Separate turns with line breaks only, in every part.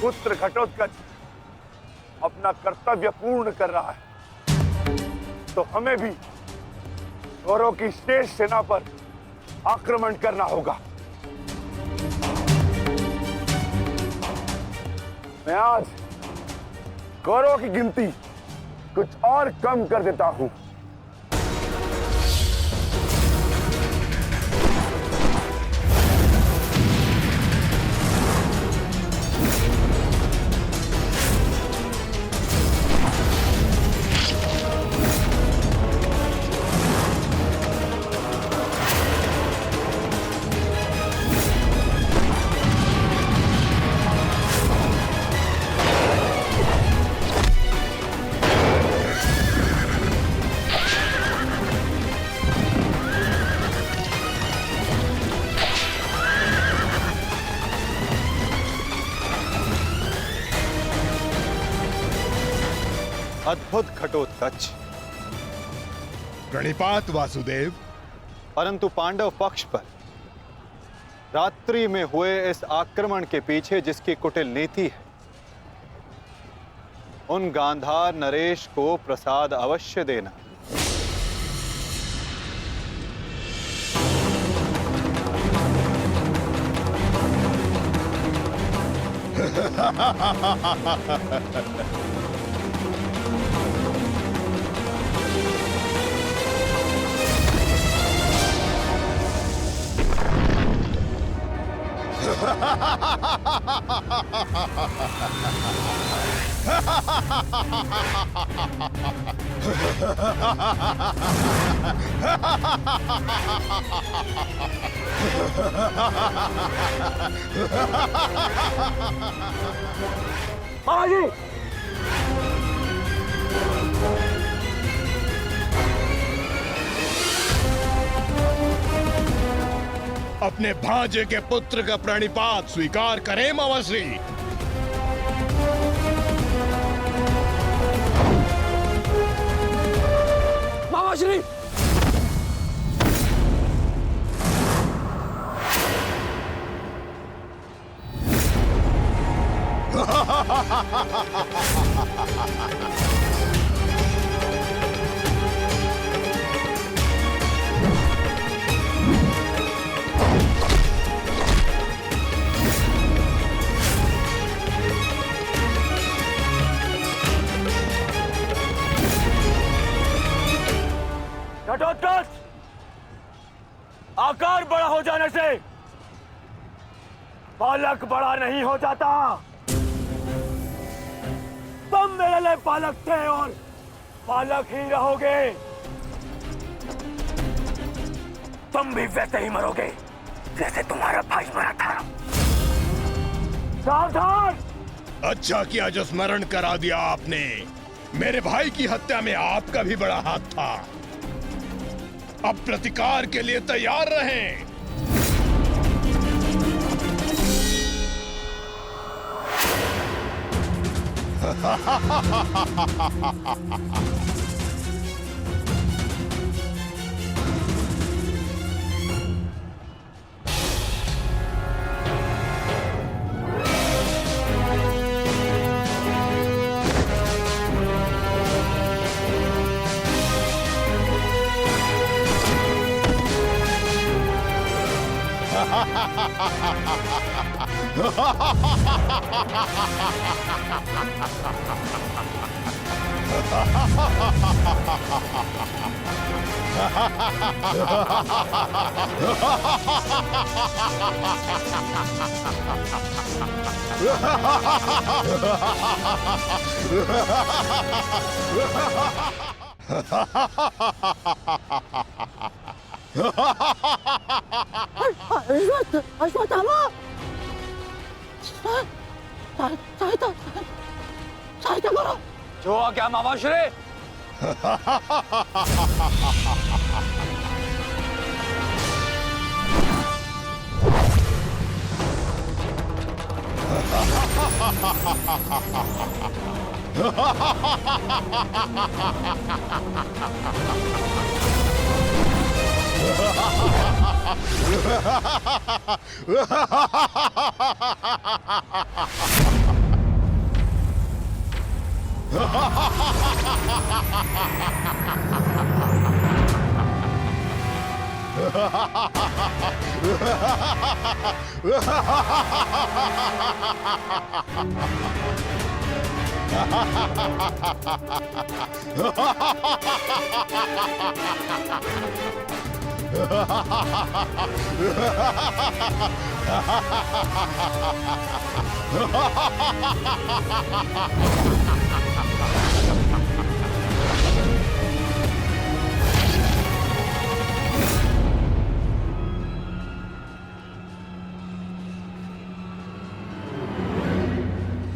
पुत्र घटोत्कच अपना कर्तव्य पूर्ण कर रहा है, तो हमें भी कौरवों की शेष सेना पर आक्रमण करना होगा। मैं आज कौरवों की गिनती कुछ और कम कर देता हूं।
अद्भुत घटोत्कच।
प्रणिपात वासुदेव।
परंतु पांडव पक्ष पर रात्रि में हुए इस आक्रमण के पीछे जिसकी कुटिल नीति है, उन गांधार नरेश को प्रसाद अवश्य देना।
महाराज जी,
अपने भांजे के पुत्र का प्रणिपात स्वीकार करें मामाश्री।
मामाश्री, घटोत्कच, आकार बड़ा हो जाने से बालक बड़ा नहीं हो जाता। तुम मेरे लिए बालक थे और बालक ही रहोगे। तुम भी वैसे ही मरोगे जैसे तुम्हारा भाई मरा था। सावधान!
अच्छा किया जो स्मरण करा दिया आपने। मेरे भाई की हत्या में आपका भी बड़ा हाथ था। अब प्रतिकार के लिए तैयार रहें।
अश्वत्थामा, सहायता करो।
जो आ क्या मामाश्री?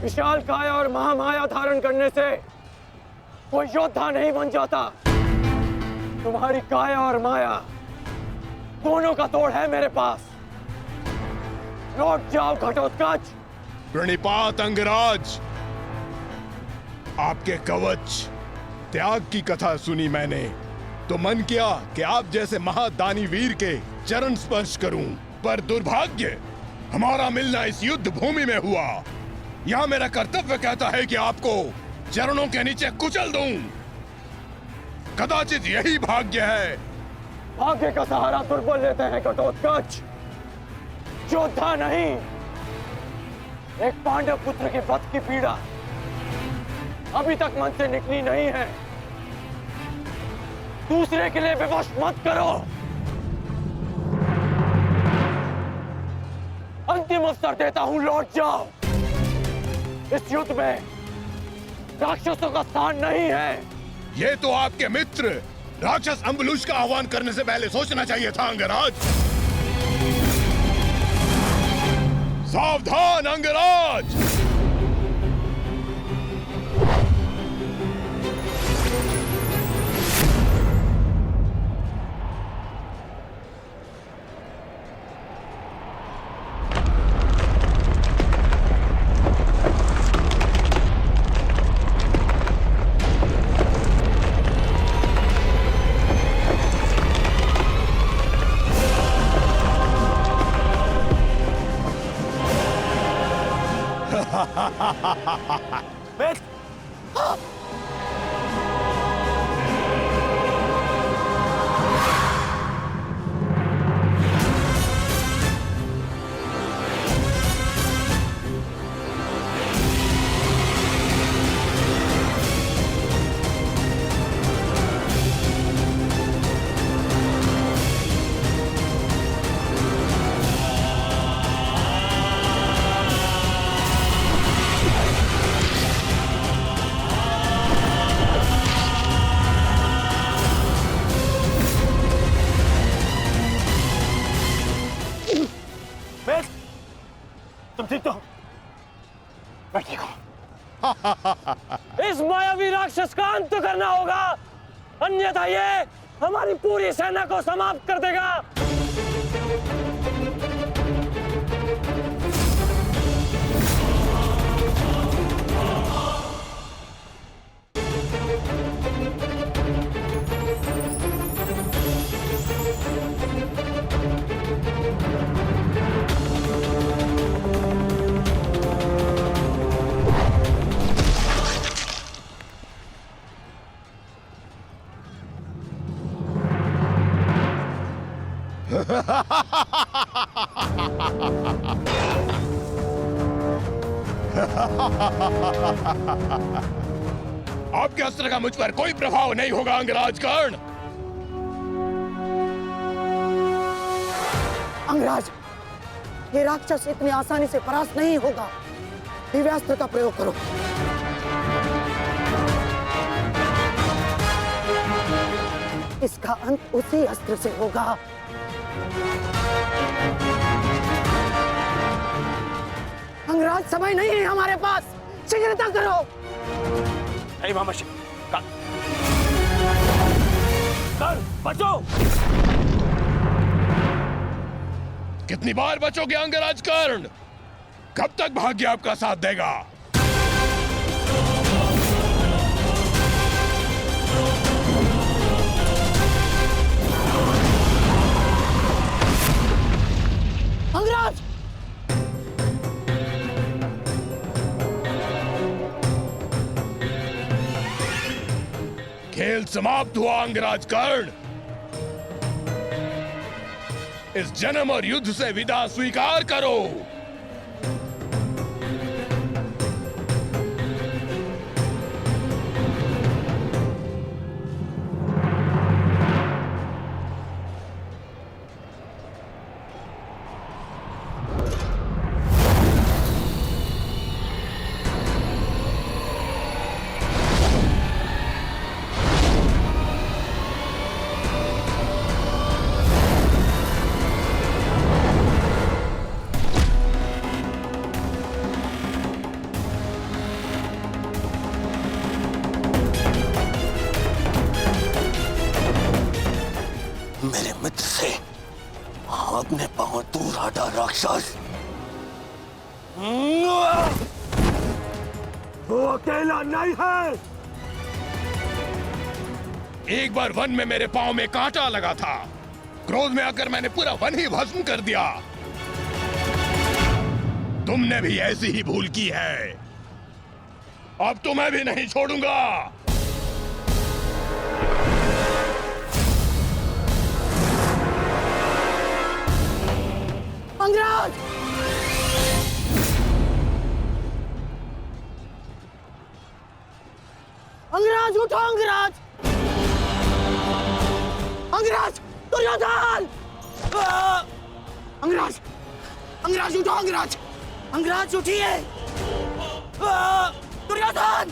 विशाल काया और महामाया धारण करने से कोई योद्धा नहीं बन जाता। तुम्हारी काया और माया दोनों का तोड़ है मेरे पास। लौट जाओ घटोत्कच।
प्रणिपात अंगराज, आपके कवच त्याग की कथा सुनी मैंने तो मन किया कि आप जैसे महादानी वीर के चरण स्पर्श करूं, पर दुर्भाग्य हमारा मिलना इस युद्ध भूमि में हुआ। यह मेरा कर्तव्य कहता है कि आपको चरणों के नीचे कुचल दूं। कदाचित यही भाग्य है।
भाग्य का सहारा दुर्बल लेते हैं घटोत्कच, योद्धा नहीं। एक पांडव पुत्र के वध की पीड़ा अभी तक मन से निकली नहीं है। दूसरे के लिए विवश मत करो। अंतिम अवसर देता हूं, लौट जाओ। इस युद्ध में राक्षसों का स्थान नहीं है।
ये तो आपके मित्र राक्षस अम्बुलुष का आह्वान करने से पहले सोचना चाहिए था अंगराज। सावधान अंगराज।
मित्र, तुम ठीक तो हो? मैं ठीक हूं। इस मायावी राक्षस का अंत करना होगा, अन्यथा ये हमारी पूरी सेना को समाप्त कर देगा।
आपके अस्त्र का मुझ पर कोई प्रभाव नहीं होगा अंगराज कर्ण।
अंगराज, ये राक्षस इतनी आसानी से परास्त नहीं होगा। दिव्यास्त्र का प्रयोग करो। इसका अंत उसी अस्त्र से होगा। अंगराज, समय नहीं है हमारे पास, शीघ्रता करो।
नहीं मामाशी, कर बचो।
कितनी बार बचोगे अंगराज कर्ण? कब तक भाग्य आपका साथ देगा?
अंगराज,
खेल समाप्त हुआ अंगराज कर्ण। इस जन्म और युद्ध से विदा स्वीकार करो।
मेरे मित्र से अपने पांव दूर हटा राक्षस।
वो अकेला नहीं है।
एक बार वन में मेरे पांव में कांटा लगा था। क्रोध में आकर मैंने पूरा वन ही भस्म कर दिया। तुमने भी ऐसी ही भूल की है। अब तो मैं भी नहीं छोड़ूंगा।
अंगराज! अंगराज उठो अंगराज! अंगराज! दुर्योधन! अंगराज! अंगराज उठो अंगराज! अंगराज उठिए! दुर्योधन!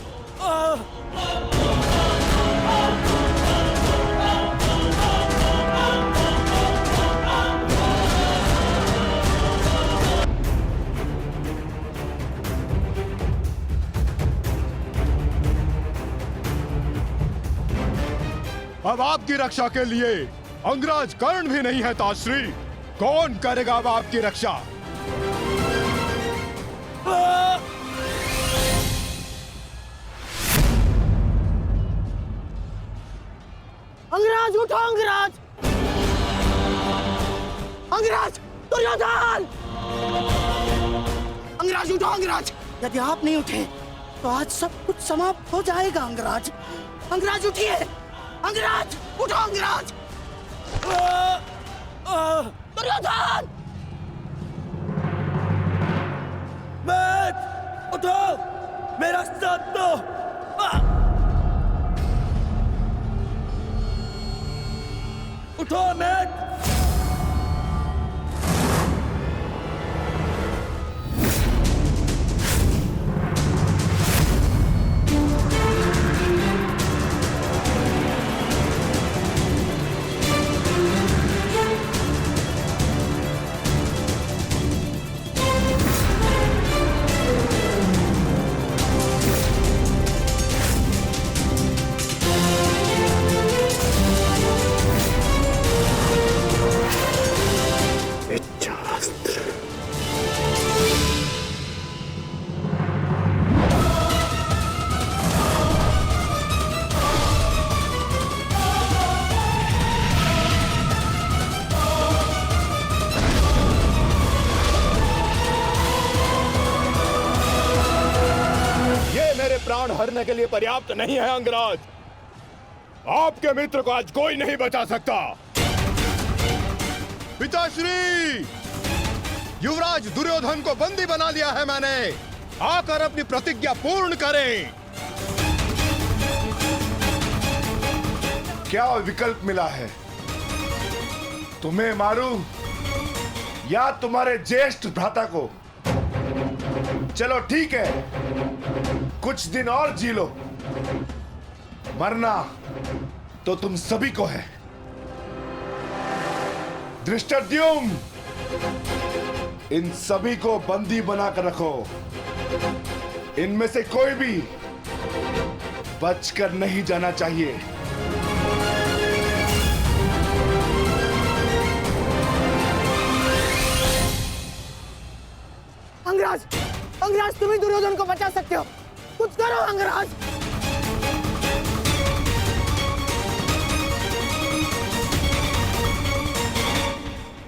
अब आपकी रक्षा के लिए अंगराज कर्ण भी नहीं है ताश्री। कौन करेगा अब आपकी रक्षा?
अंगराज उठो अंगराज! अंगराज! दुर्योधन! अंगराज उठो अंगराज! यदि आप नहीं उठे तो आज सब कुछ समाप्त हो जाएगा अंगराज। अंगराज उठिए! अंगराज उठो अंगराज! दुर्योधन!
उठो, मेरा साथ दो। उठो मैट।
प्राण हरने के लिए पर्याप्त नहीं है अंगराज। आपके मित्र को आज कोई नहीं बचा सकता। पिताश्री, युवराज दुर्योधन को बंदी बना लिया है मैंने। आकर अपनी प्रतिज्ञा पूर्ण करें।
क्या विकल्प मिला है? तुम्हें मारूं या तुम्हारे ज्येष्ठ भ्राता को? चलो ठीक है, कुछ दिन और जी लो। मरना तो तुम सभी को है। धृष्टद्युम्न, इन सभी को बंदी बनाकर रखो। इनमें से कोई भी बचकर नहीं जाना चाहिए।
अंगराज! अंगराज, तुम ही दुर्योधन को बचा सकते हो। कुछ करो अंगराज!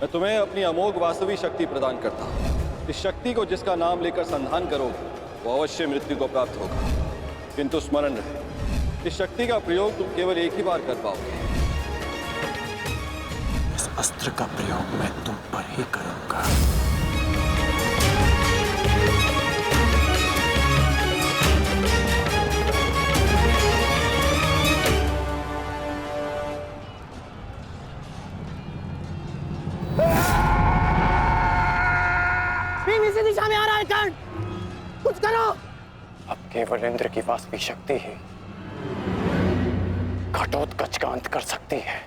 मैं तुम्हें अपनी अमोघ वास्तविक शक्ति प्रदान करता हूँ। इस शक्ति को जिसका नाम लेकर संधान करोगे वो अवश्य मृत्यु को प्राप्त होगा। किंतु स्मरण रहे, इस शक्ति का प्रयोग तुम केवल एक ही बार कर पाओगे।
इस अस्त्र का प्रयोग मैं तुम पर ही करूंगा।
भीम इसी दिशा में आ रहा है कर्ण, कुछ करो।
अब केवल इंद्र की वास्तवी शक्ति ही घटोत्कच का अंत कर सकती है।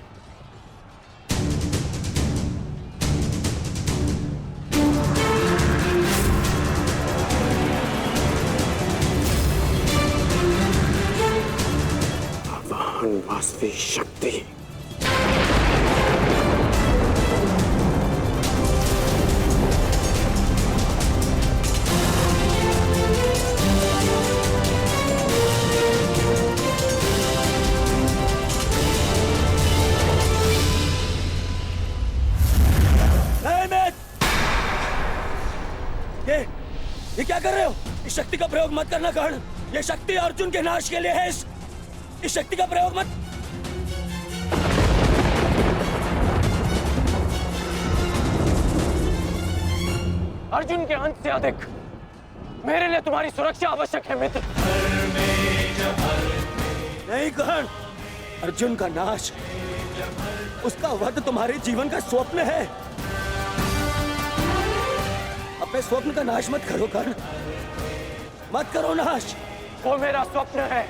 आवाहन वास्तवी शक्ति।
ये क्या कर रहे हो? इस शक्ति का प्रयोग मत करना कर्ण। ये शक्ति अर्जुन के नाश के लिए है। इस शक्ति का प्रयोग मत। अर्जुन के अंत से अधिक मेरे लिए तुम्हारी सुरक्षा आवश्यक है मित्र। नहीं कर्ण, अर्जुन का नाश, उसका वध तुम्हारे जीवन का स्वप्न है। अपने स्वप्न का नाश मत करो कर्ण, मत करो नाश। वो मेरा स्वप्न है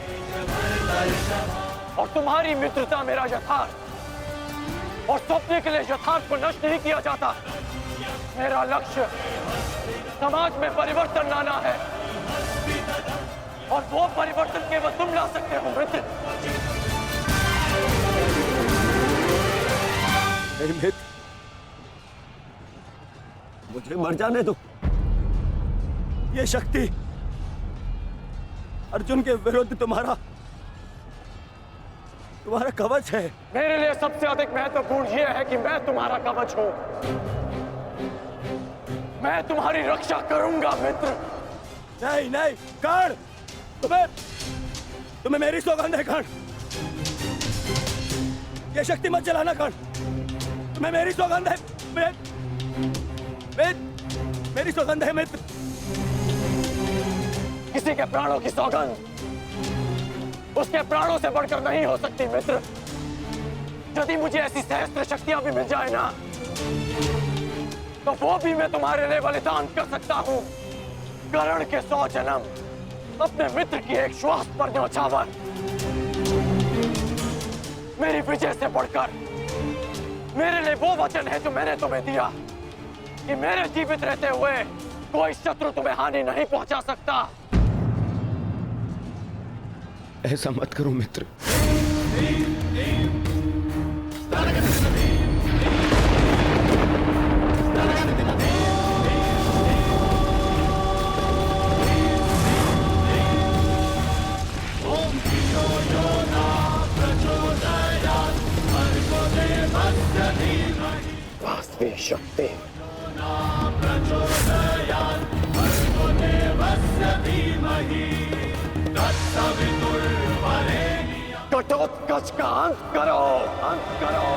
और तुम्हारी मित्रता मेरा यथार्थ। और स्वप्न के लिए यथार्थ को नष्ट नहीं किया जाता। मेरा लक्ष्य समाज में परिवर्तन लाना है और वो परिवर्तन केवल तुम ला सकते हो मित्र। मित्र, मुझे मर जाने दो। ये शक्ति अर्जुन के विरुद्ध तुम्हारा कवच है। मेरे लिए सबसे अधिक महत्वपूर्ण यह है कि मैं तुम्हारा कवच हूं। मैं तुम्हारी रक्षा करूंगा मित्र। नहीं नहीं कर्ण, तुम्हें मेरी सौगंध है कर्ण। ये शक्ति मत चलाना कर्ण, तुम्हें मेरी सौगंध है। मेरी सौगंध है मित्र। किसी के प्राणों की सौगंध उसके प्राणों से बढ़कर नहीं हो सकती मित्र। यदि मुझे ऐसी सहस्त्र शक्तियां भी मिल जाए ना, तो वो भी मैं तुम्हारे लिए बलिदान कर सकता हूं। कर्ण के 100 जन्म, अपने मित्र की एक श्वास पर न्यौछावर। मेरी विजय से बढ़कर मेरे लिए वो वचन है जो मैंने तुम्हें दिया कि मेरे जीवित रहते हुए कोई शत्रु तुम्हें हानि नहीं पहुंचा सकता।
ऐसा मत करो मित्र। वास्तविक शक्ति
घटोत्कच का अंत करो, अंत करो।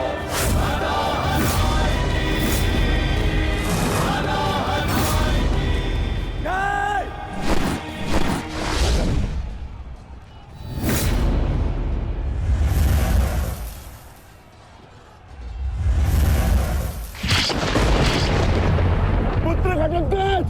पुत्र घटोत्कच,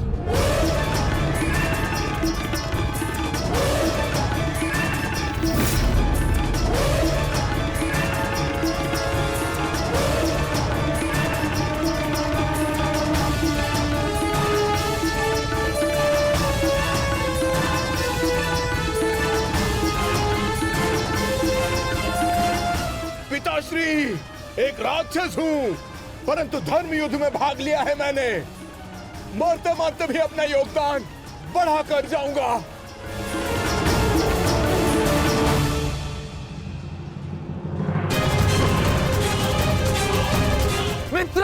पिताश्री, एक राक्षस हूं, परंतु धर्म युद्ध में भाग लिया है मैंने। मरते मरते भी अपना योगदान बढ़ाकर जाऊंगा।
मित्र,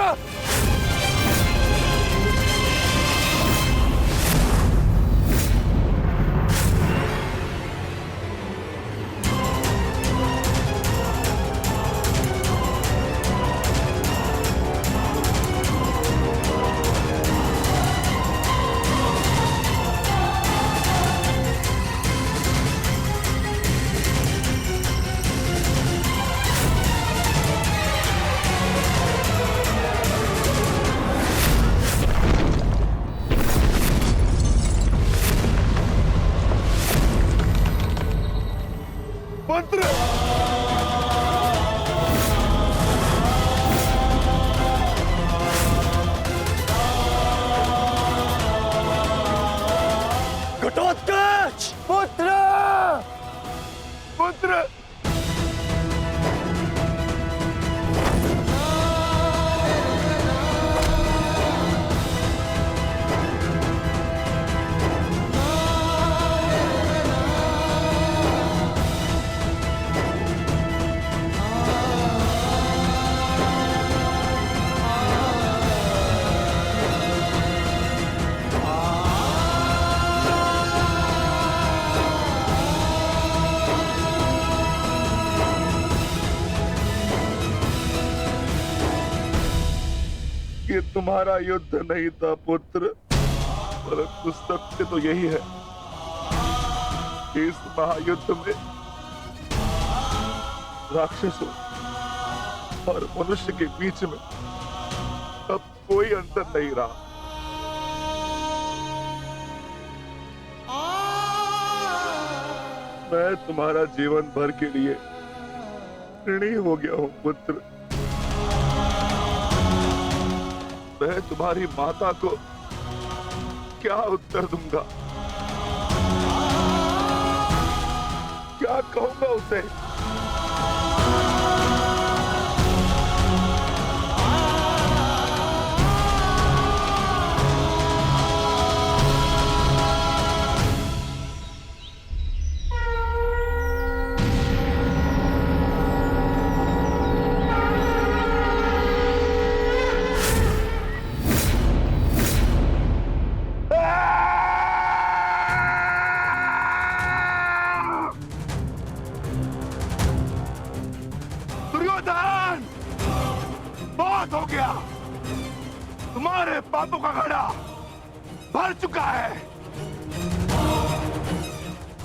पुत्र। ये तुम्हारा युद्ध नहीं था पुत्र, परंतु सत्य तो यही है कि इस महायुद्ध में राक्षसों और मनुष्य के बीच में अब कोई अंतर नहीं रहा। मैं तुम्हारा जीवन भर के लिए ऋणी हो गया हूं पुत्र। मैं तुम्हारी माता को क्या उत्तर दूंगा, क्या कहूंगा उसे? दुर्योधन, बहुत हो गया। तुम्हारे पापों का घड़ा भर चुका है।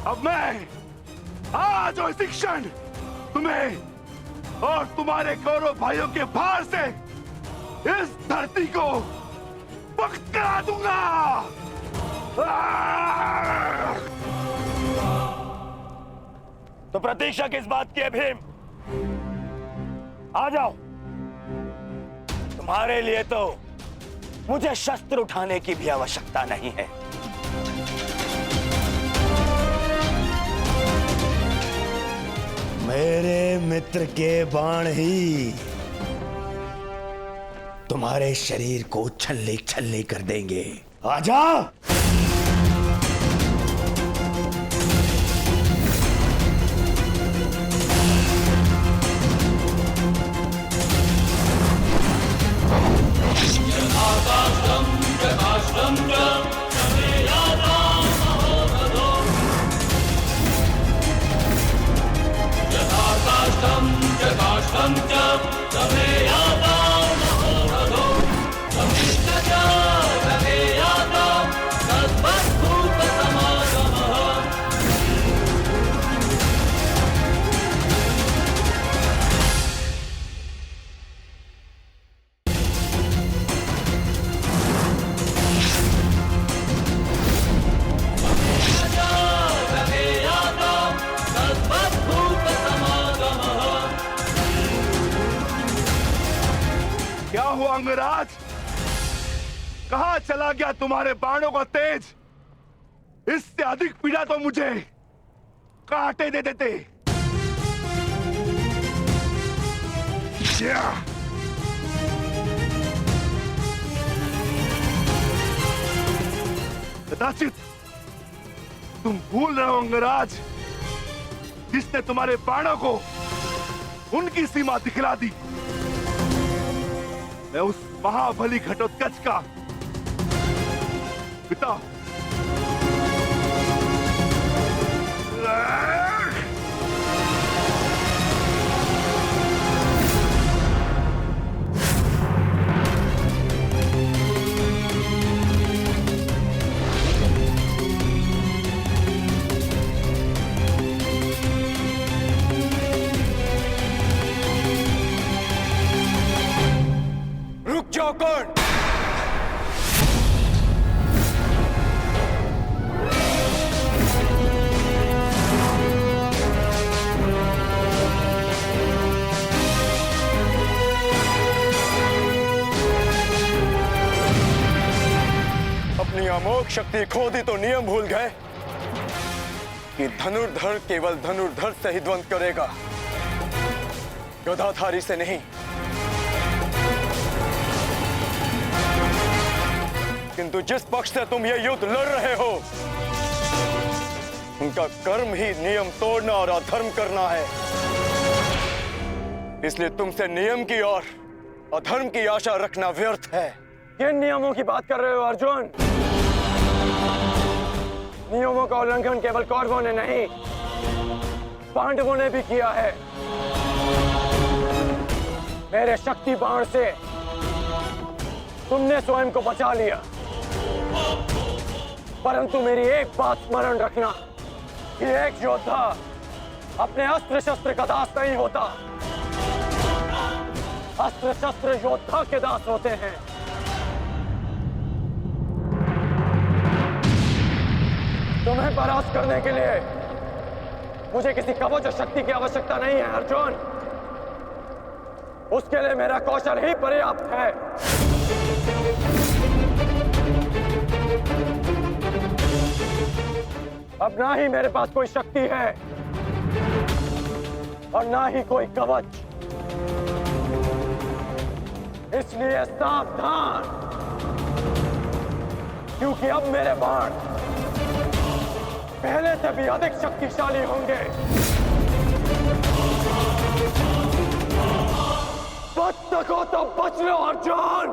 अब मैं आज और इसी क्षण तुम्हें और तुम्हारे कौरव भाइयों के भार से इस धरती को मुक्त करा दूंगा।
तो प्रतीक्षा किस बात की है भीम? आ जाओ। तुम्हारे लिए तो मुझे शस्त्र उठाने की भी आवश्यकता नहीं है। मेरे मित्र के बाण ही तुम्हारे शरीर को छल्ले छल्ले कर देंगे। आजा।
क्या हुआ अंगराज? कहां चला गया तुम्हारे बाणों का तेज? इससे अधिक पीड़ा तो मुझे कांटे दे देते। कदाचित तुम भूल रहे हो अंगराज, जिसने तुम्हारे बाणों को उनकी सीमा दिखला दी। मैं उस महाबली घटोत्कच का पिता।
रुक जाओ कौन? अपनी अमोघ शक्ति खो दी तो नियम भूल गए।
कि धनुर्धर केवल धनुर्धर से ही द्वंद करेगा, गदाधारी से नहीं। किंतु जिस पक्ष से तुम ये युद्ध लड़ रहे हो, उनका कर्म ही नियम तोड़ना और अधर्म करना है। इसलिए तुमसे नियम की और अधर्म की आशा रखना व्यर्थ है।
किन नियमों की बात कर रहे हो अर्जुन? नियमों का उल्लंघन केवल कौरवों ने नहीं, पांडवों ने भी किया है। मेरे शक्ति बाण से तुमने स्वयं को बचा लिया, परंतु मेरी एक बात स्मरण रखना कि एक योद्धा अपने अस्त्र शस्त्र का दास नहीं होता। अस्त्र शस्त्र योद्धा के दास होते हैं। तुम्हें परास्त करने के लिए मुझे किसी कवच और शक्ति की आवश्यकता नहीं है अर्जुन। उसके लिए मेरा कौशल ही पर्याप्त है। अब ना ही मेरे पास कोई शक्ति है और ना ही कोई कवच, इसलिए सावधान, क्योंकि अब मेरे बाण पहले से भी अधिक शक्तिशाली होंगे। बच सको तो बच लो अर्जुन।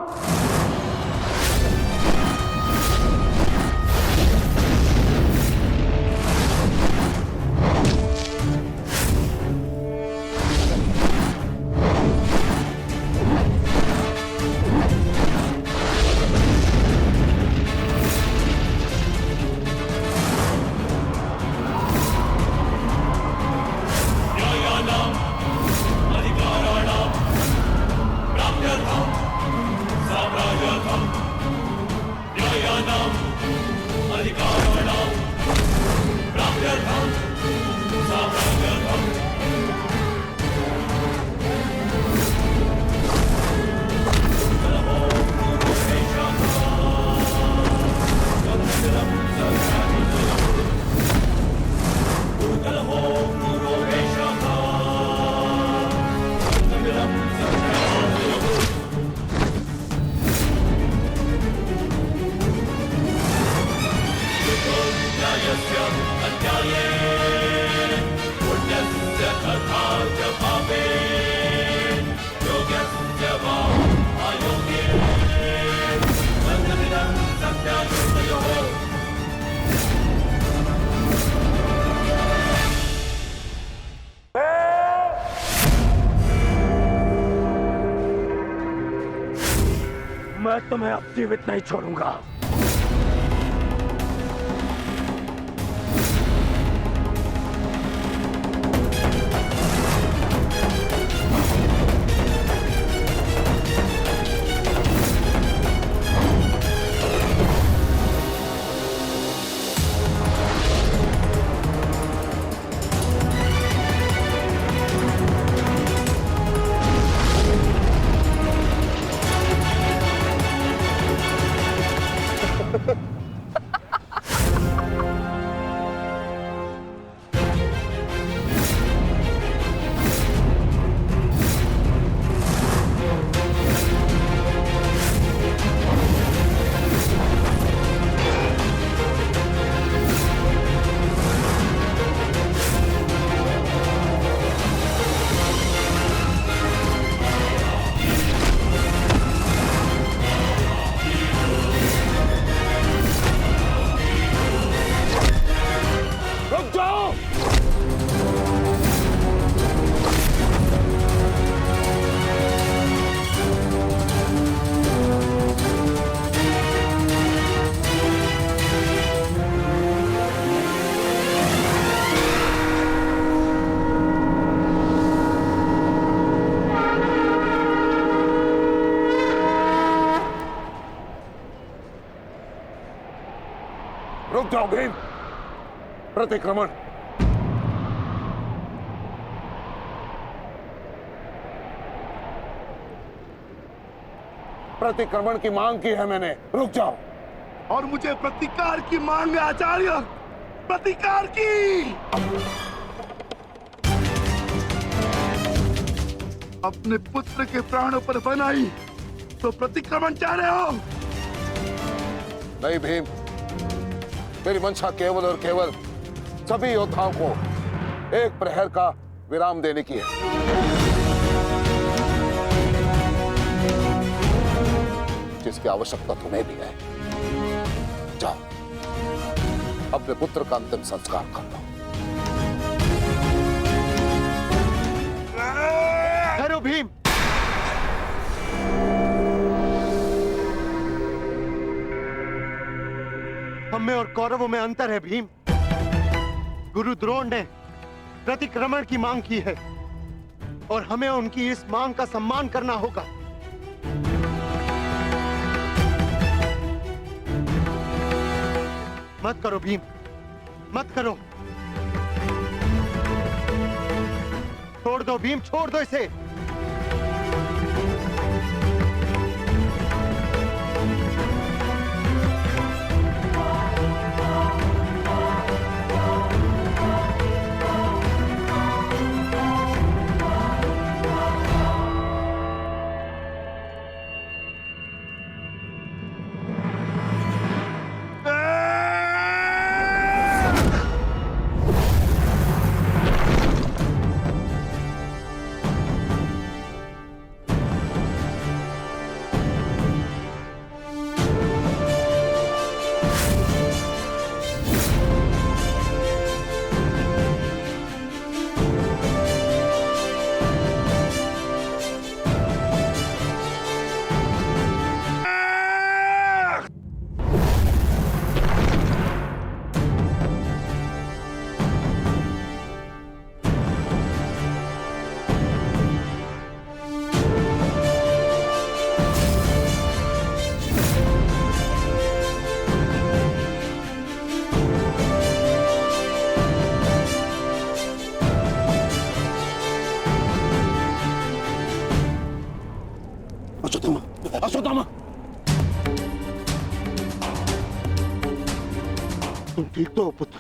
मैं तुम्हें अब जीवित नहीं छोड़ूंगा।
रुक जाओ भीम, प्रतिक्रमण। प्रतिक्रमण की मांग की है मैंने, रुक जाओ।
और मुझे प्रतिकार की मांग है आचार्य। प्रतिकार की। अपने पुत्र के प्राणों पर बनाई तो प्रतिक्रमण चाह रहे हो?
नहीं भीम, मेरी मंशा केवल और केवल सभी योद्धाओं को एक प्रहर का विराम देने की है। जिसकी आवश्यकता तुम्हें भी है। जाओ, अपने पुत्र का अंतिम संस्कार कर लो।
ठहरो भीम। हम में और कौरवों में अंतर है भीम। गुरु द्रोण ने प्रतिक्रमण की मांग की है और हमें उनकी इस मांग का सम्मान करना होगा। मत करो भीम, मत करो। छोड़ दो भीम, छोड़ दो इसे।
अश्वत्थामा,
तुम ठीक तो हो पुत्र?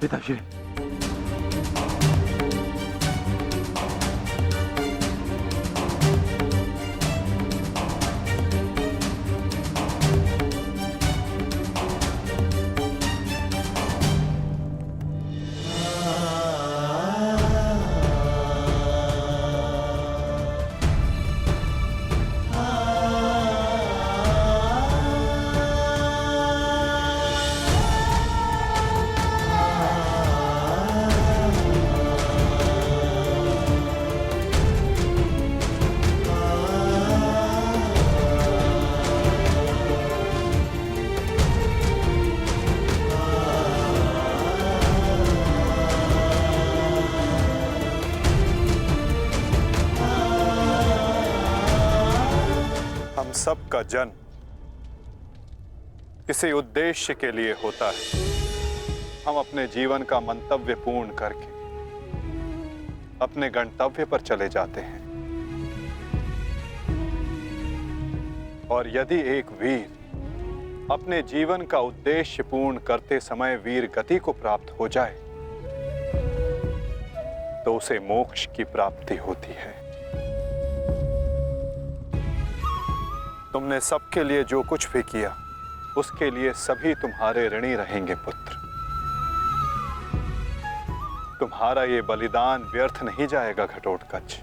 पिताश्री,
सबका जन्म किसी उद्देश्य के लिए होता है। हम अपने जीवन का मंतव्य पूर्ण करके अपने गंतव्य पर चले जाते हैं। और यदि एक वीर अपने जीवन का उद्देश्य पूर्ण करते समय वीर गति को प्राप्त हो जाए तो उसे मोक्ष की प्राप्ति होती है। तुमने सबके लिए जो कुछ भी किया उसके लिए सभी तुम्हारे ऋणी रहेंगे पुत्र। तुम्हारा ये बलिदान व्यर्थ नहीं जाएगा घटोत्कच।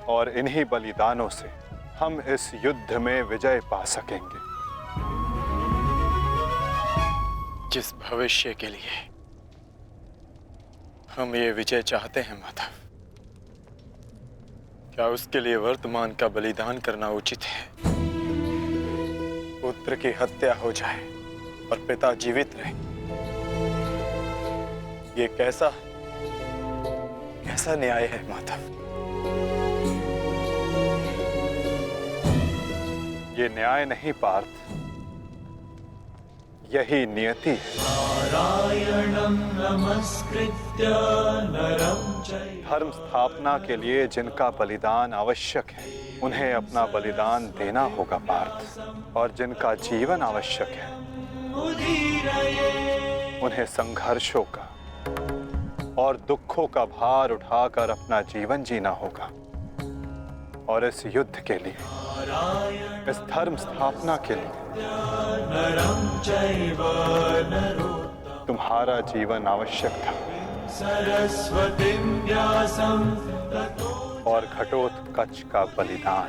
और इन्हीं बलिदानों से हम इस युद्ध में विजय पा सकेंगे।
जिस भविष्य के लिए हम ये विजय चाहते हैं माधव, क्या उसके लिए वर्तमान का बलिदान करना उचित है? पुत्र की हत्या हो जाए और पिता जीवित रहे, ये कैसा न्याय है माधव?
ये न्याय नहीं पार्थ, यही नियति है। धर्म स्थापना के लिए जिनका बलिदान आवश्यक है उन्हें अपना बलिदान देना होगा पार्थ। और जिनका जीवन आवश्यक है उन्हें संघर्षों का और दुखों का भार उठाकर अपना जीवन जीना होगा। और इस युद्ध के लिए, इस धर्म स्थापना के लिए तुम्हारा जीवन आवश्यक था। और घटोत्कच का बलिदान।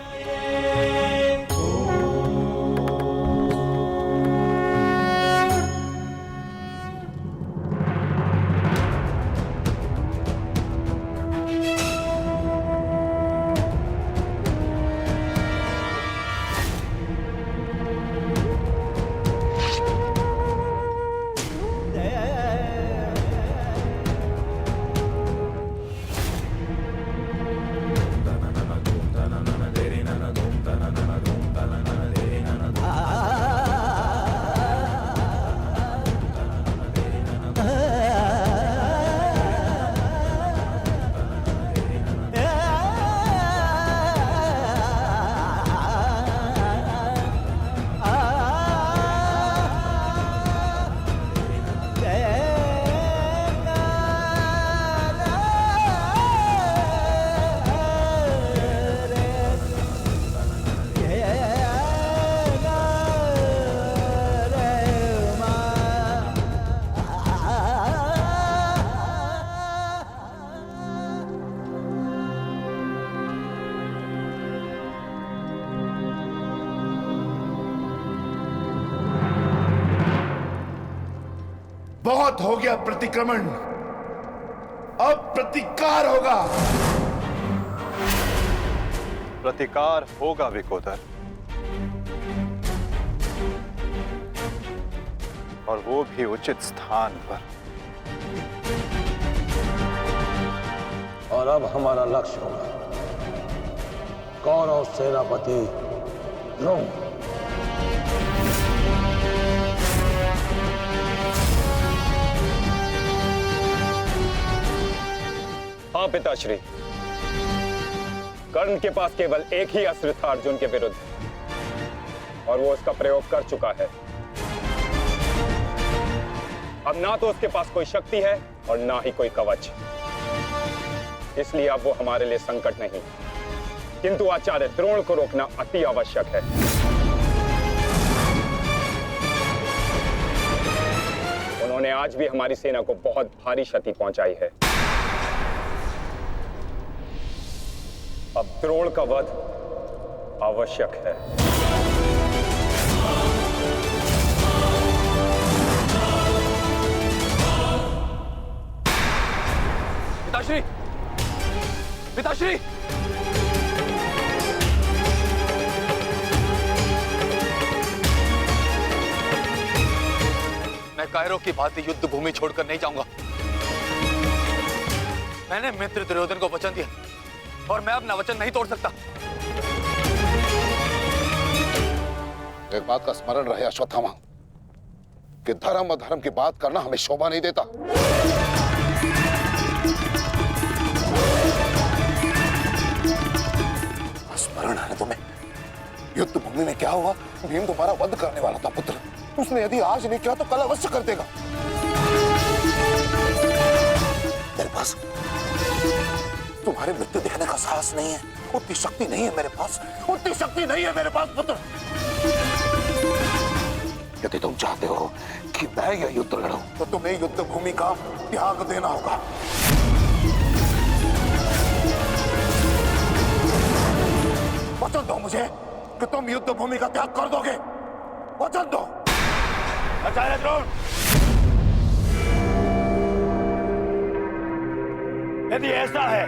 बहुत हो गया प्रतिक्रमण, अब प्रतिकार होगा।
प्रतिकार होगा विकोदर, और वो भी उचित स्थान पर।
और अब हमारा लक्ष्य होगा कौरव सेनापति द्रोण।
हाँ पिताश्री, कर्ण के पास केवल एक ही अस्त्र था अर्जुन के विरुद्ध, और वो उसका प्रयोग कर चुका है। अब ना तो उसके पास कोई शक्ति है और ना ही कोई कवच, इसलिए अब वो हमारे लिए संकट नहीं, किंतु आचार्य द्रोण को रोकना अति आवश्यक है। उन्होंने आज भी हमारी सेना को बहुत भारी क्षति पहुंचाई है। अब द्रोण का वध आवश्यक है।
पिताश्री, पिताश्री, मैं कायरों की भांति युद्ध भूमि छोड़कर नहीं जाऊंगा। मैंने मित्र दुर्योधन को वचन दिया और मैं अपना वचन नहीं तोड़ सकता।
एक बात का स्मरण रहे अश्वत्थामा, कि धर्म अधर्म की बात करना हमें शोभा नहीं देता। स्मरण है तुम्हें युद्ध भूमि में क्या हुआ? भीम तुम्हारा वध करने वाला था पुत्र। उसने यदि आज नहीं किया तो कल अवश्य कर देगा। मेरे पास तुम्हारे मृत्यु देखने का साहस नहीं है, उतनी शक्ति नहीं है मेरे पास, उतनी शक्ति नहीं है मेरे पास पुत्र। यदि तुम चाहते हो कि मैं यह युद्ध लड़ूं, तो तुम्हें युद्ध भूमि का त्याग देना होगा। वचन दो मुझे कि तुम युद्ध भूमि का त्याग कर दोगे। वचन दो। आचार्य द्रोण,
यदि ऐसा है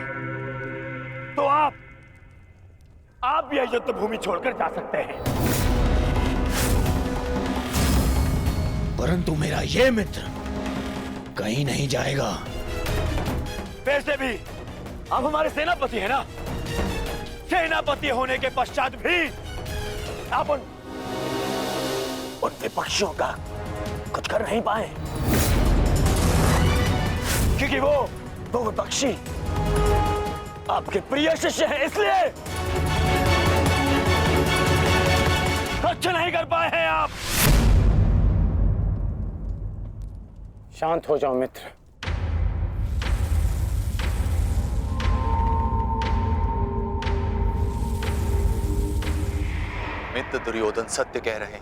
तो आप यह युद्ध भूमि छोड़कर जा सकते हैं।
परंतु मेरा ये मित्र कहीं नहीं जाएगा।
वैसे भी आप हमारे सेनापति हैं ना? सेनापति होने के पश्चात भी आप उन विपक्षियों का कुछ कर नहीं पाए, क्योंकि वो विपक्षी आपके प्रिय शिष्य हैं, इसलिए कुछ नहीं कर पाए हैं आप। शांत हो जाओ मित्र।
मित्र दुर्योधन सत्य कह रहे हैं।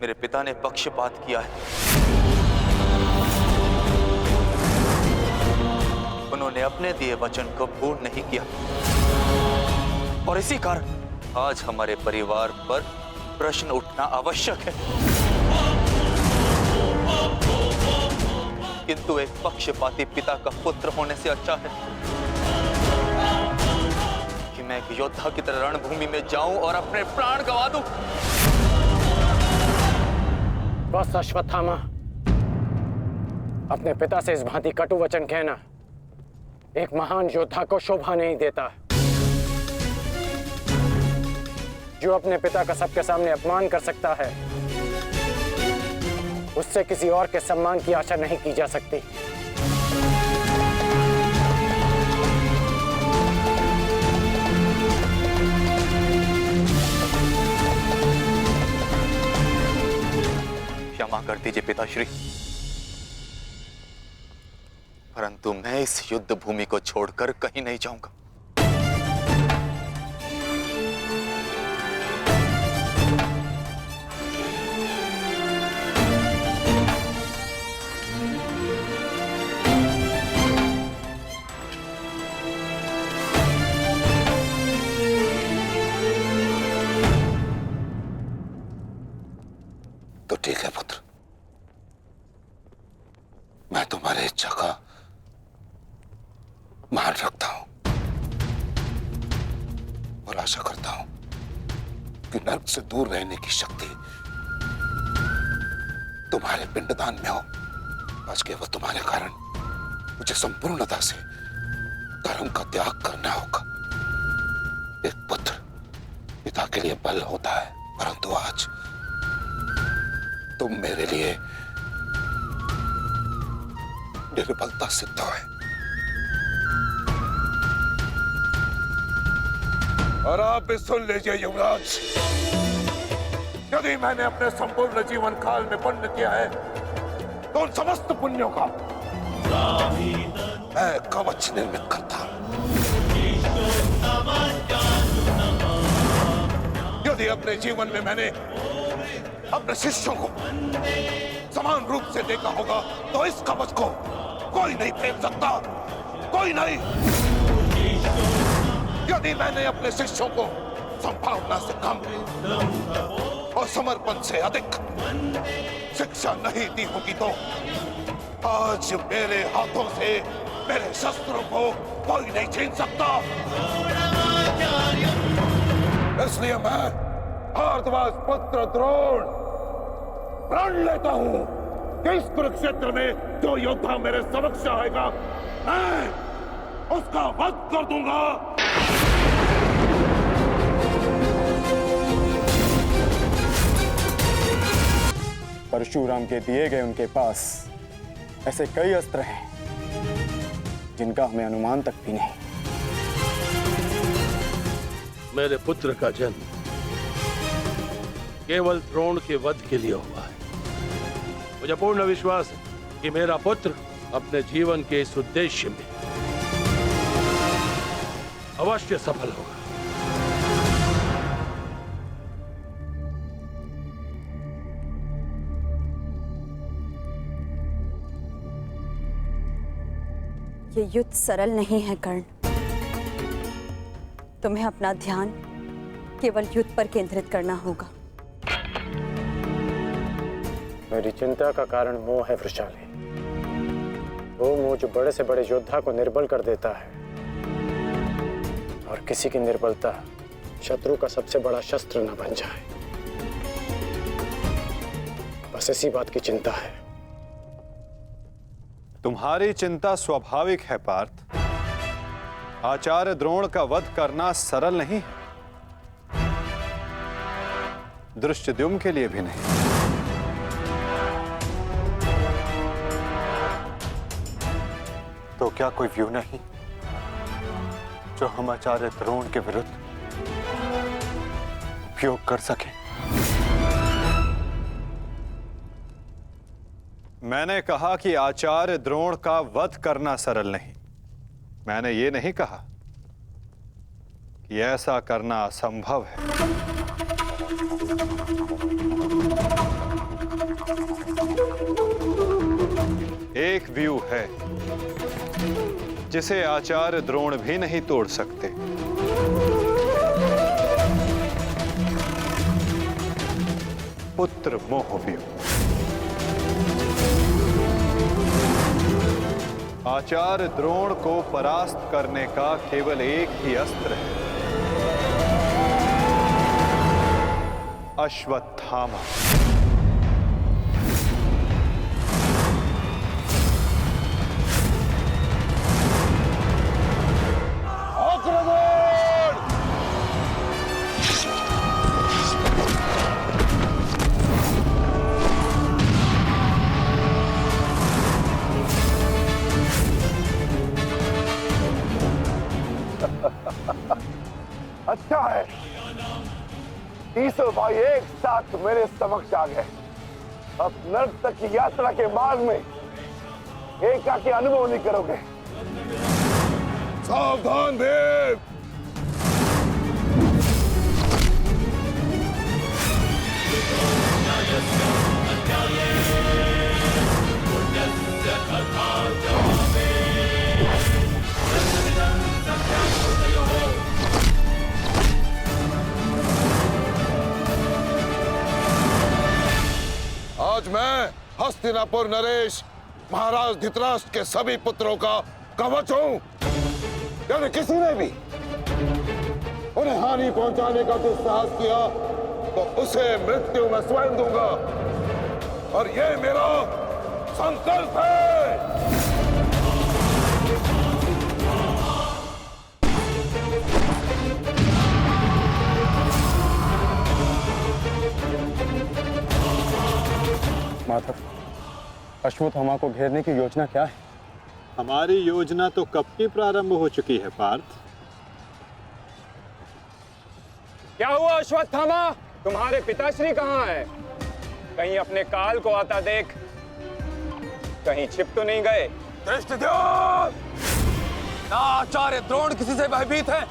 मेरे पिता ने पक्षपात किया है। उन्होंने अपने दिए वचन को पूर्ण नहीं किया और इसी कारण आज हमारे परिवार पर प्रश्न उठना आवश्यक है। किंतु एक पक्षपाती पिता का पुत्र होने से अच्छा है कि मैं एक योद्धा की तरह रणभूमि में जाऊं और अपने प्राण गंवा दूं।
बस अश्वत्थामा, अपने पिता से इस भांति कटु वचन कहना एक महान योद्धा को शोभा नहीं देता। जो अपने पिता का सबके सामने अपमान कर सकता है, उससे किसी और के सम्मान की आशा नहीं की जा सकती।
क्षमा कर दीजिए पिताश्री, परंतु मैं इस युद्ध भूमि को छोड़कर कहीं नहीं जाऊंगा।
तो ठीक है पुत्र, मैं तुम्हारी इच्छा का मान रखता हूं और आशा करता हूं कि नर्क से दूर रहने की शक्ति तुम्हारे पिंडदान में हो। आज केवल तुम्हारे कारण मुझे संपूर्णता से धर्म का त्याग करना होगा। एक पुत्र पिता के लिए बल होता है, परंतु आज तुम मेरे लिए निर्बलता सिद्ध है। और आप भी सुन लीजिए युवराज, यदि मैंने अपने संपूर्ण जीवन काल में पुण्य किया है तो उन समस्त पुण्यों का मैं कवच निर्मित करता हूं। यदि अपने जीवन में मैंने अपने शिष्यों को समान रूप से देखा होगा तो इस कवच को कोई नहीं फेंक सकता, कोई नहीं। यदि मैंने अपने शिष्यों को संभावना से कम और समर्पण से अधिक शिक्षा नहीं दी होगी तो आज मेरे हाथों से मेरे शस्त्रों को कोई नहीं छीन सकता। इसलिए मैं भारद्वाज पुत्र द्रोण प्रण लेता हूं कि इस कुरुक्षेत्र में जो योद्धा मेरे समक्ष आएगा मैं उसका वध कर दूंगा।
परशुराम के दिए गए उनके पास ऐसे कई अस्त्र हैं जिनका हमें अनुमान तक भी नहीं।
मेरे पुत्र का जन्म केवल द्रोण के वध के लिए हुआ है। मुझे पूर्ण विश्वास है कि मेरा पुत्र अपने जीवन के इस उद्देश्य में अवश्य सफल होगा।
ये युद्ध सरल नहीं है कर्ण। तुम्हें अपना ध्यान केवल युद्ध पर केंद्रित करना होगा।
मेरी चिंता का कारण मोह है वृषाली। वो मोह जो बड़े से बड़े योद्धा को निर्बल कर देता है और किसी की निर्बलता शत्रु का सबसे बड़ा शस्त्र न बन जाए। बस इसी बात की चिंता है।
तुम्हारी चिंता स्वाभाविक है पार्थ। आचार्य द्रोण का वध करना सरल नहीं है, धृष्टद्युम्न के लिए भी नहीं। तो क्या कोई व्यू नहीं जो हम आचार्य द्रोण के विरुद्ध उपयोग कर सके? मैंने कहा कि आचार्य द्रोण का वध करना सरल नहीं। मैंने ये नहीं कहा कि ऐसा करना असंभव है। एक व्यू है जिसे आचार्य द्रोण भी नहीं तोड़ सकते। पुत्र मोह व्यू। आचार्य द्रोण को परास्त करने का केवल एक ही अस्त्र है, अश्वत्थामा।
अच्छा है, तीसों भाई एक साथ मेरे समक्ष आ गए। अब नर्क तक की यात्रा के मार्ग में एकाकी अनुभव नहीं करोगे।
सावधान भीम!
आज मैं हस्तिनापुर नरेश महाराज धृतराष्ट्र के सभी पुत्रों का कवच हूं। यदि किसी ने भी उन्हें हानि पहुंचाने का दुस्साहस किया तो उसे मृत्यु में स्वयं दूंगा, और ये मेरा संकल्प है।
माधव, अश्वत्थामा को घेरने की योजना क्या है?
हमारी योजना तो कब की प्रारंभ हो चुकी है पार्थ।
क्या हुआ अश्वत्थामा? तुम्हारे पिताश्री कहाँ हैं? कहीं अपने काल को आता देख, कहीं छिप तो नहीं गए?
दृष्टिद्युम्न! ना आचार्य द्रोण किसी से भयभीत है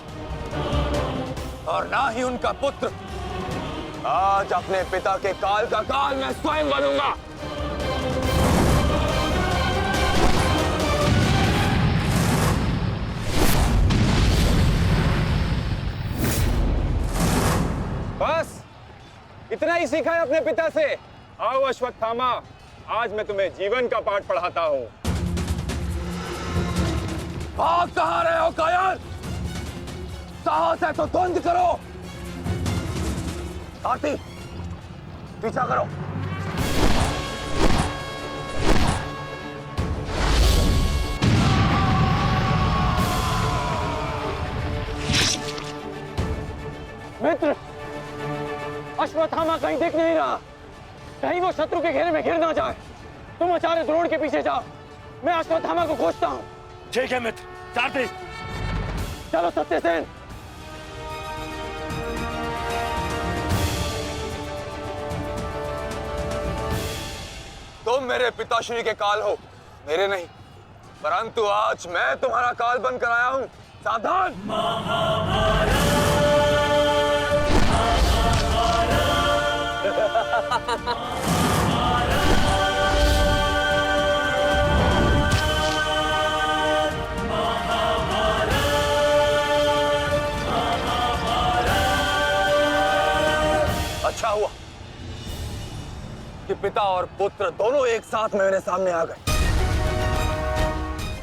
और ना ही उनका पुत्र। आज अपने पिता के काल का काल मैं स्वयं बनूंगा।
बस इतना ही सीखा है अपने पिता से? आओ अश्वत्थामा, आज मैं तुम्हें जीवन का पाठ पढ़ाता हूँ।
भाग कहाँ रहे हो कायर? साहस है तो द्वंद्व करो। आती, पीछा करो।
मित्र, अश्वत्थामा कहीं दिख नहीं रहा। कहीं वो शत्रु के घेरे में घिर ना जाए। तुम आचार्य द्रोण के पीछे जाओ, मैं अश्वत्थामा को खोजता हूँ।
ठीक है मित्र, सारथी।
चलो सत्यसेन।
तुम मेरे पिताश्री के काल हो, मेरे नहीं। परंतु आज मैं तुम्हारा काल बनकर आया हूं। सावधान! अच्छा हुआ कि पिता और पुत्र दोनों एक साथ मेरे सामने आ गए।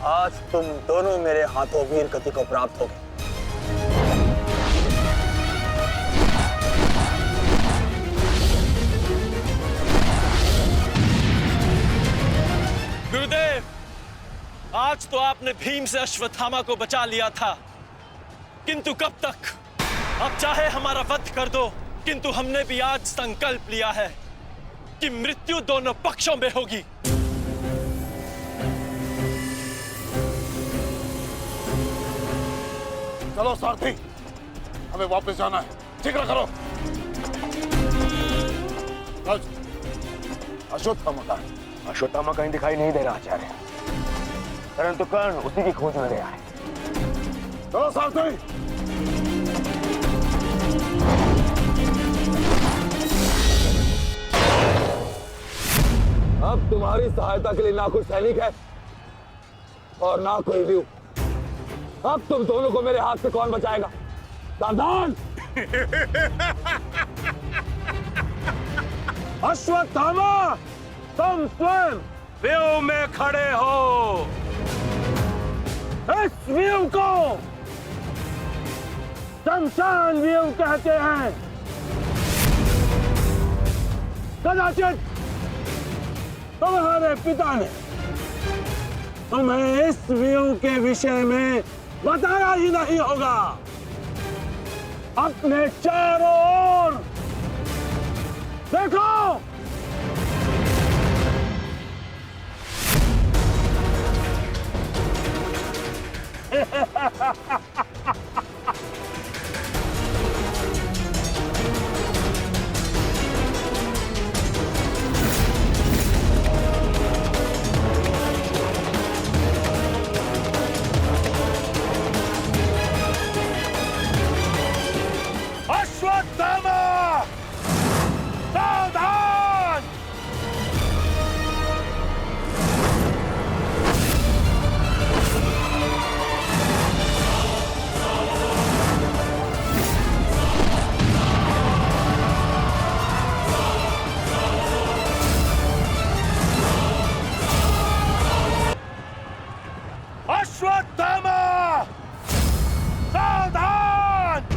आज तुम दोनों मेरे हाथों वीर गति को प्राप्त हो गए।
गुरुदेव, आज तो आपने भीम से अश्वत्थामा को बचा लिया था, किंतु कब तक? अब चाहे हमारा वध कर दो, किंतु हमने भी आज संकल्प लिया है कि मृत्यु दोनों पक्षों में होगी।
चलो सारथी, हमें वापस जाना है। जिक्र करो। अश्वत्थामा का
अश्वत्थामा कहीं दिखाई नहीं दे रहा आचार्य, परंतु कर्ण उसी की खोज में गया है। चलो सारथी। अब तुम्हारी सहायता के लिए ना कोई सैनिक है और ना कोई व्यू। अब तुम दोनों को मेरे हाथ से कौन बचाएगा? सावधान!
अश्वत्थामा, तुम स्वयं व्यू में खड़े हो। इस व्यू को शमशान व्यू कहते हैं। कदाचित तुम्हारे पिता ने तुम्हें इस व्यू के विषय में बताया ही नहीं होगा। अपने चारों ओर देखो।
अश्वत्थामा, सावधान! अश्वत्थामा, सावधान!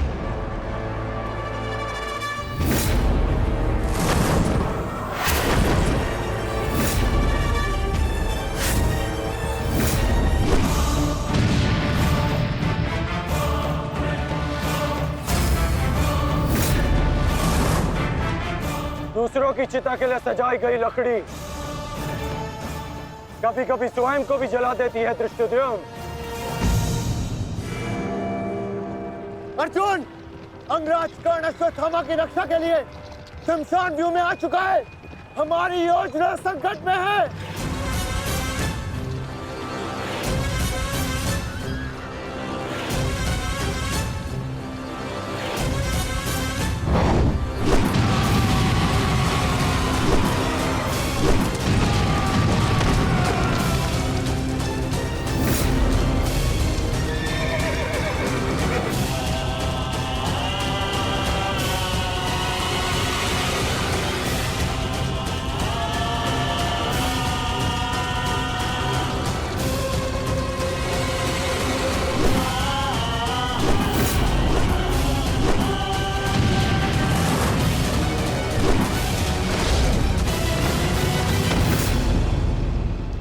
दूसरों की चिता के लिए सजाई गई लकड़ी कभी कभी स्वयं को भी जला देती है धृष्टद्युम्न।
अर्जुन, अंगराज कर्ण अश्वत्थामा की रक्षा के लिए शमशान व्यू में आ चुका है। हमारी योजना संकट में है।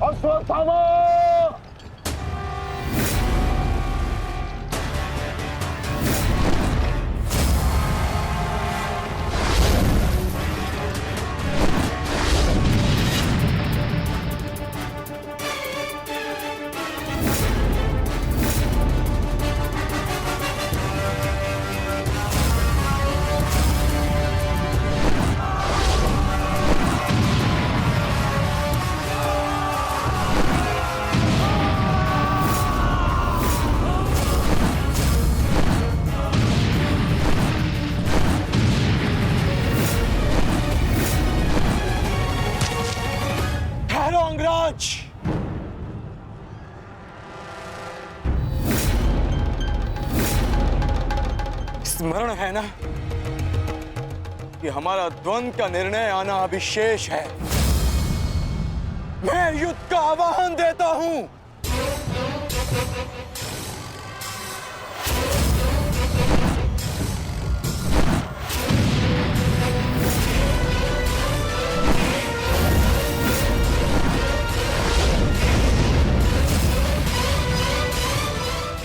अश्वत्थामा!
अंगराज, स्मरण है ना कि हमारा द्वंद्व का निर्णय आना अभी शेष है। मैं युद्ध का आह्वान देता हूं।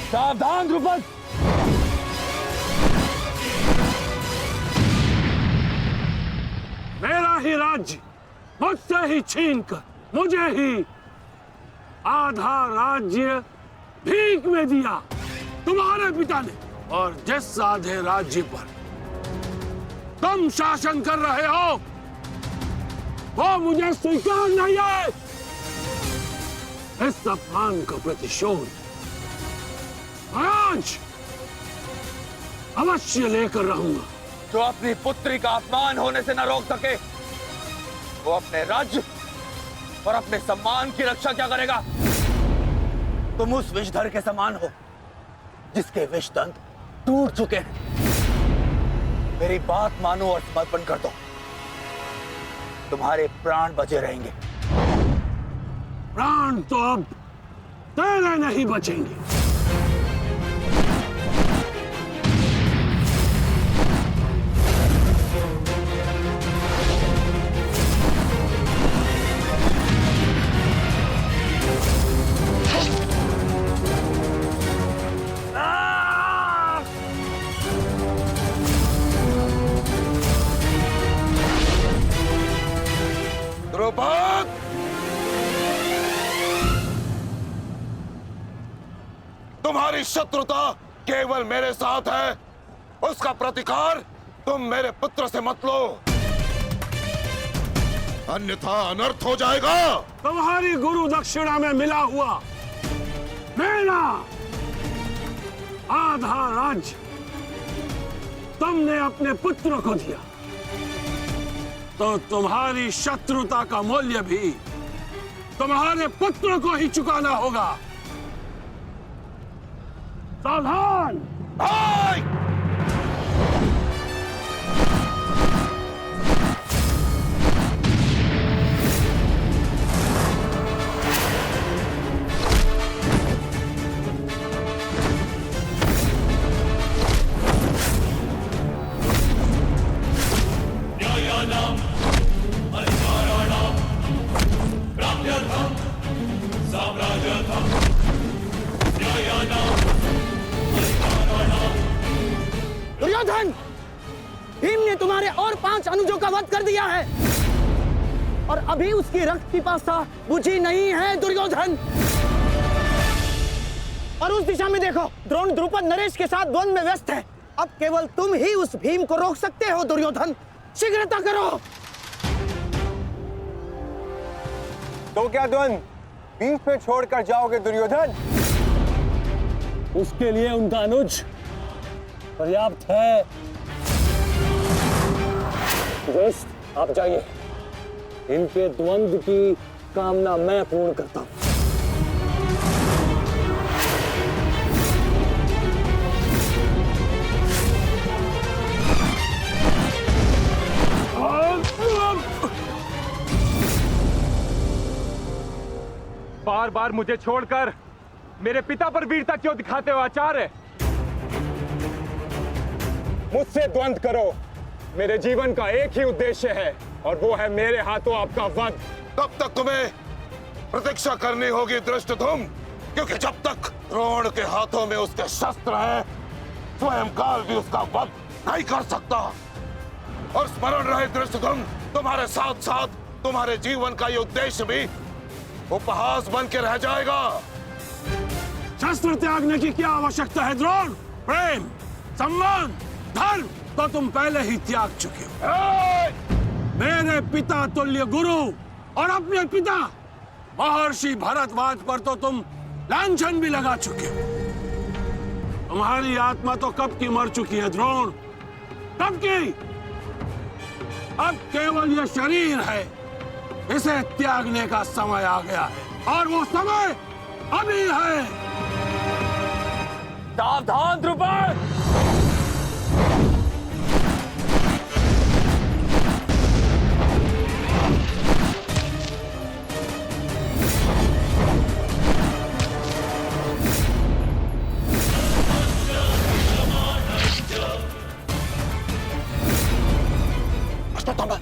सावधान द्रुपद! मेरा ही राज्य मुझसे ही छीनकर मुझे ही आधा राज्य भीख में दिया तुम्हारे पिता ने, और जिस आधे राज्य पर तुम शासन कर रहे हो
वो मुझे स्वीकार नहीं है। इस अपमान का प्रतिशोध आज अवश्य लेकर रहूंगा।
जो अपनी पुत्री का अपमान होने से न रोक सके, वो अपने राज्य और अपने सम्मान की रक्षा क्या करेगा? तुम उस विषधर के समान हो जिसके विषदंत टूट चुके हैं। मेरी बात मानो और समर्पण कर दो, तुम्हारे प्राण बचे रहेंगे।
प्राण तो अब तेरे नहीं बचेंगे।
द्रुपद, तुम्हारी शत्रुता केवल मेरे साथ है, उसका प्रतिकार तुम मेरे पुत्र से मत लो, अन्यथा अनर्थ हो जाएगा।
तुम्हारी गुरु दक्षिणा में मिला हुआ मेरा आधा राज्य तुमने अपने पुत्र को दिया, तो तुम्हारी शत्रुता का मूल्य भी तुम्हारे पुत्र को ही चुकाना होगा। सावधान!
दुर्योधन, भीम ने तुम्हारे और 5 अनुजों का वध कर दिया है और अभी उसकी रक्त पिपासा बुझी नहीं है दुर्योधन। और उस दिशा में देखो, द्रोण द्रुपद नरेश के साथ द्वंद्व में व्यस्त है। अब केवल तुम ही उस भीम को रोक सकते हो दुर्योधन, शीघ्रता करो।
तो क्या द्वंद्व बीच में छोड़कर जाओगे दुर्योधन?
उसके लिए उनका अनुज पर्याप्त है। दोस्त, आप जाइए, इनके द्वंद्व की कामना मैं पूर्ण करता हूं।
बार बार मुझे छोड़कर मेरे पिता पर वीरता क्यों दिखाते हो आचार्य? मुझसे द्वंद्व करो, मेरे जीवन का एक ही उद्देश्य है और वो है मेरे हाथों आपका वध।
तब तक तुम्हें प्रतीक्षा करनी होगी धृष्टद्युम्न, क्योंकि जब तक द्रोण के हाथों में उसके शस्त्र हैं, स्वयं काल भी उसका वध नहीं कर सकता। और स्मरण रहे धृष्टद्युम्न, तुम्हारे साथ साथ तुम्हारे जीवन का ये उद्देश्य भी उपहास बन के रह जाएगा।
शस्त्र त्यागने की क्या आवश्यकता है द्रोण? प्रेम, सम्मान, धर्म तो तुम पहले ही त्याग चुके हो। मेरे पिता तुल्य गुरु और अपने पिता महर्षि भरद्वाज पर तो तुम लांछन भी लगा चुके हो। तुम्हारी आत्मा तो कब की मर चुकी है द्रोण, कब की। अब केवल यह शरीर है, इसे त्यागने का समय आ गया है और वो समय अभी है।
सावधान द्रुपद!
अश्वत्थामा!